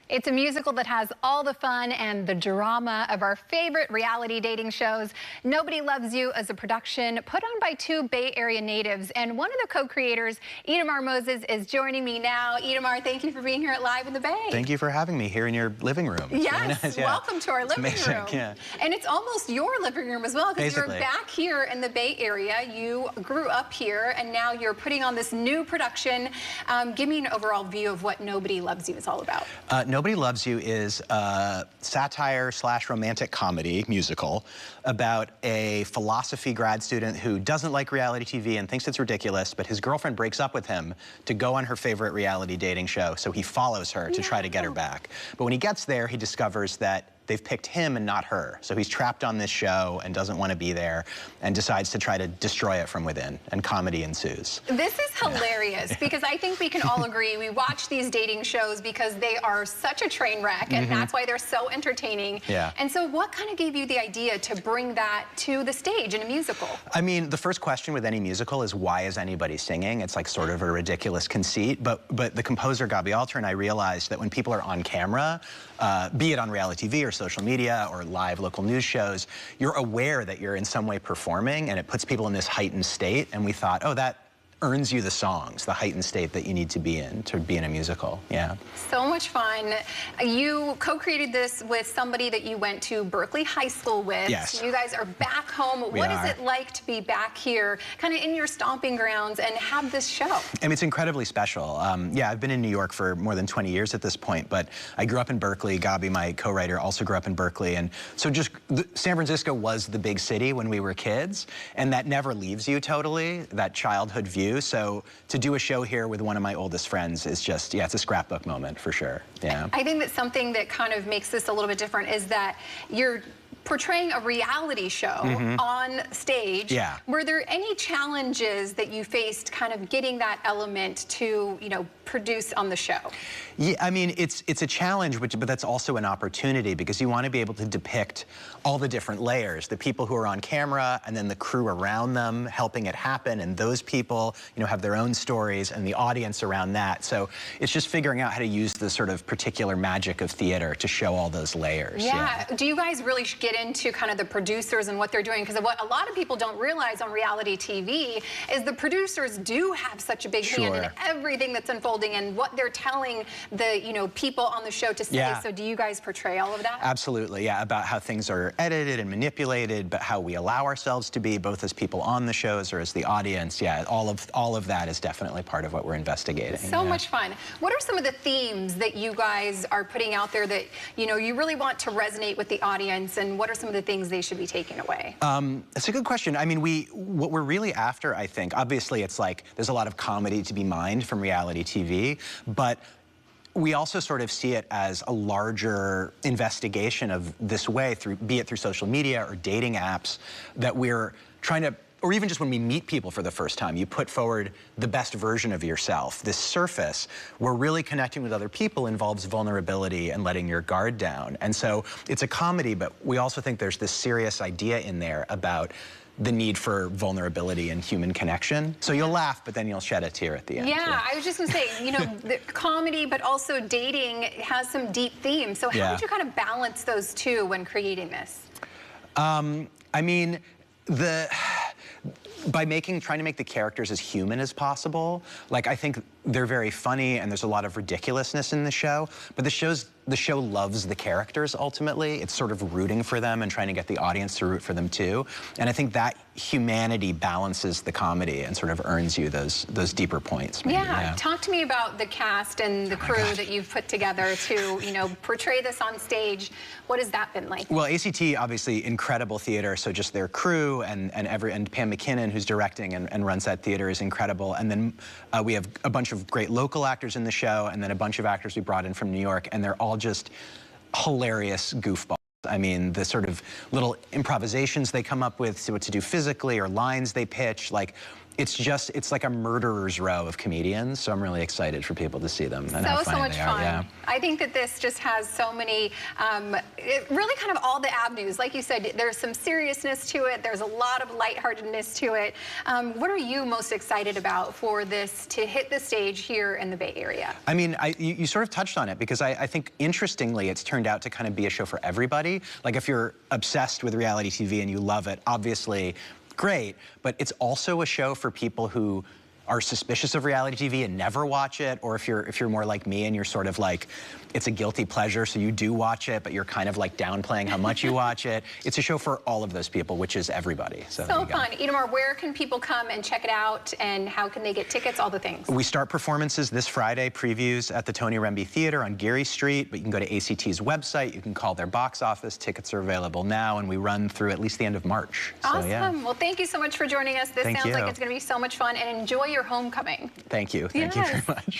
It's a musical that has all the fun and the drama of our favorite reality dating shows. Nobody Loves You is a production put on by two Bay Area natives, and one of the co-creators, Itamar Moses, is joining me now. Itamar, thank you for being here at Live in the Bay. Thank you for having me here in your living room. It's yes, really nice. Yeah. Welcome to our living room. Yeah. And it's almost your living room as well, because you're back here in the Bay Area. You grew up here, and now you're putting on this new production. Give me an overall view of what Nobody Loves You is all about. Nobody Loves You is a satire/romantic comedy musical about a philosophy grad student who doesn't like reality TV and thinks it's ridiculous, but his girlfriend breaks up with him to go on her favorite reality dating show, so he follows her to try to get her back. But when he gets there, he discovers that they've picked him and not her. So he's trapped on this show and doesn't want to be there and decides to try to destroy it from within, and comedy ensues. This is hilarious because I think we can all agree we watch these dating shows because they are such a train wreck, and that's why they're so entertaining. Yeah. And so what kind of gave you the idea to bring that to the stage in a musical? I mean, the first question with any musical is, why is anybody singing? It's like sort of a ridiculous conceit, but the composer Gabi Alter and I realized that when people are on camera, be it on reality TV or social media or live local news shows, you're aware that you're in some way performing, and it puts people in this heightened state, and we thought, oh, that earns you the songs, the heightened state that you need to be in a musical. Yeah. So much fun. You co-created this with somebody that you went to Berkeley High School with. Yes. You guys are back home. What is it like to be back here, kind of in your stomping grounds, and have this show? I mean, it's incredibly special. Yeah, I've been in New York for more than 20 years at this point, but I grew up in Berkeley. Gabi, my co-writer, also grew up in Berkeley, and so just San Francisco was the big city when we were kids, and that never leaves you totally, that childhood view. So to do a show here with one of my oldest friends is just, yeah, it's a scrapbook moment for sure. Yeah. I think that something that kind of makes this a little bit different is that you're portraying a reality show on stage. Yeah. Were there any challenges that you faced kind of getting that element to, you know, produce on the show? Yeah, I mean, it's a challenge, but that's also an opportunity, because you want to be able to depict all the different layers, the people who are on camera and then the crew around them helping it happen, and those people, you know, have their own stories, and the audience around that. So it's just figuring out how to use the sort of particular magic of theater to show all those layers. Yeah. Do you guys really get into kind of the producers and what they're doing? Because what a lot of people don't realize on reality TV is the producers do have such a big hand in everything that's unfolding and what they're telling the, you know, people on the show to say. Yeah. So do you guys portray all of that? Absolutely, yeah, about how things are edited and manipulated, but how we allow ourselves to be, both as people on the shows or as the audience. Yeah, all of that is definitely part of what we're investigating. So much fun. What are some of the themes that you guys are putting out there that, you know, you really want to resonate with the audience, and what are some of the things they should be taking away? That's a good question. I mean, what we're really after, I think, obviously it's like there's a lot of comedy to be mined from reality TV, but we also sort of see it as a larger investigation of this way, be it through social media or dating apps, that we're trying to, or even just when we meet people for the first time, you put forward the best version of yourself. This surface where really connecting with other people involves vulnerability and letting your guard down. And so it's a comedy, but we also think there's this serious idea in there about the need for vulnerability and human connection. So you'll laugh, but then you'll shed a tear at the end. Yeah, I was just gonna say, you know, the comedy, but also dating has some deep themes. So how did you kind of balance those two when creating this? I mean, by trying to make the characters as human as possible. Like, I think they're very funny, and there's a lot of ridiculousness in the show, but the show loves the characters ultimately. It's sort of rooting for them and trying to get the audience to root for them too. And I think that humanity balances the comedy and sort of earns you those deeper points. Maybe. Yeah. Talk to me about the cast and the crew that you've put together to, you know, portray this on stage. What has that been like? Well, ACT, obviously incredible theater, so just their crew and Pam McKinnon, who's directing and runs that theater, is incredible. And then we have a bunch of great local actors in the show, and then a bunch of actors we brought in from New York, and they're all just hilarious goofballs. I mean, the sort of little improvisations they come up with, so what to do physically, or lines they pitch, like, it's like a murderer's row of comedians, so I'm really excited for people to see them and how So funny much they are. fun. Yeah. I think that this just has so many, really kind of all the avenues. Like you said, there's some seriousness to it. There's a lot of lightheartedness to it. What are you most excited about for this to hit the stage here in the Bay Area? I mean, you sort of touched on it, because I think, interestingly, it's turned out to kind of be a show for everybody. Like, if you're obsessed with reality TV and you love it, obviously, great. But it's also a show for people who are suspicious of reality TV and never watch it, or if you're more like me and you're sort of like, it's a guilty pleasure, so you do watch it, but you're kind of like downplaying how much you watch it. It's a show for all of those people, which is everybody. So fun. Itamar, where can people come and check it out, and how can they get tickets, all the things? We start performances this Friday, previews at the Tony Rembe Theater on Geary Street, but you can go to ACT's website, you can call their box office, tickets are available now, and we run through at least the end of March. Awesome. So, yeah. Well, thank you so much for joining us. This sounds like it's going to be so much fun, and enjoy your homecoming. Thank you. Thank you very much.